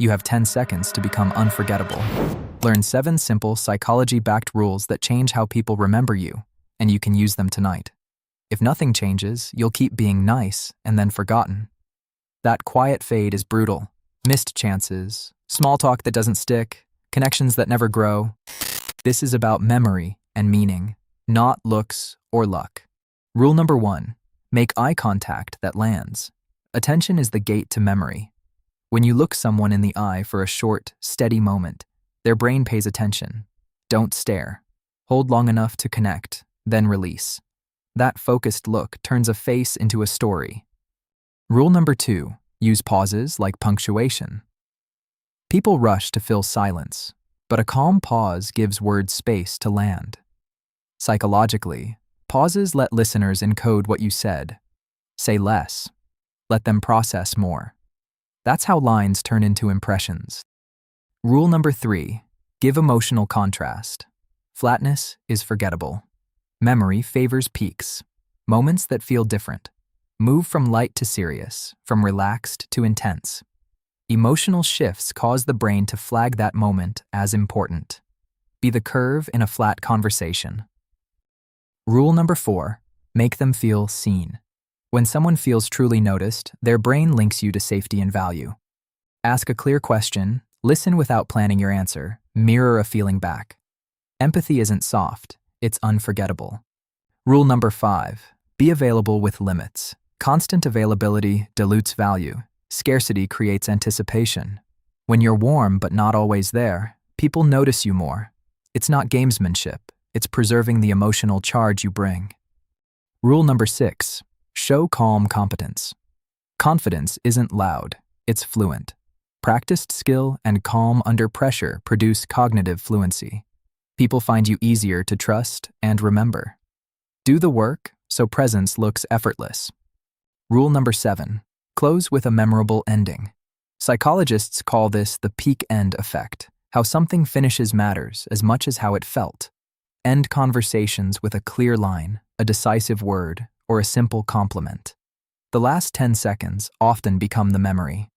You have 10 seconds to become unforgettable. Learn 7 simple psychology-backed rules that change how people remember you, and you can use them tonight. If nothing changes, you'll keep being nice and then forgotten. That quiet fade is brutal. Missed chances, small talk that doesn't stick, connections that never grow. This is about memory and meaning, not looks or luck. Rule number 1, make eye contact that lands. Attention is the gate to memory. When you look someone in the eye for a short, steady moment, their brain pays attention. Don't stare. Hold long enough to connect, then release. That focused look turns a face into a story. Rule number 2, use pauses like punctuation. People rush to fill silence, but a calm pause gives words space to land. Psychologically, pauses let listeners encode what you said. Say less. Let them process more. That's how lines turn into impressions. Rule number 3, give emotional contrast. Flatness is forgettable. Memory favors peaks, moments that feel different. Move from light to serious, from relaxed to intense. Emotional shifts cause the brain to flag that moment as important. Be the curve in a flat conversation. Rule number 4, make them feel seen. When someone feels truly noticed, their brain links you to safety and value. Ask a clear question, listen without planning your answer, mirror a feeling back. Empathy isn't soft, it's unforgettable. Rule number 5, be available with limits. Constant availability dilutes value. Scarcity creates anticipation. When you're warm but not always there, people notice you more. It's not gamesmanship, it's preserving the emotional charge you bring. Rule number 6, show calm competence. Confidence isn't loud, it's fluent. Practiced skill and calm under pressure produce cognitive fluency. People find you easier to trust and remember. Do the work so presence looks effortless. Rule number 7, close with a memorable ending. Psychologists call this the peak end effect, how something finishes matters as much as how it felt. End conversations with a clear line, a decisive word, or a simple compliment. The last 10 seconds often become the memory.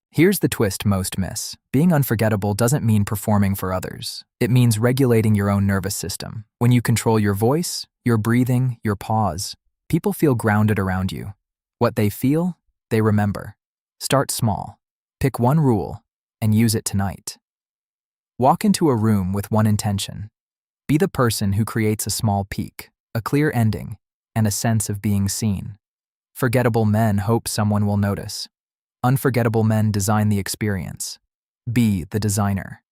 Here's the twist most miss. Being unforgettable doesn't mean performing for others. It means regulating your own nervous system. When you control your voice, your breathing, your pause, people feel grounded around you. What they feel, they remember. Start small. Pick one rule and use it tonight. Walk into a room with one intention. Be the person who creates a small peak, a clear ending, and a sense of being seen. Forgettable men hope someone will notice. Unforgettable men design the experience. Be the designer.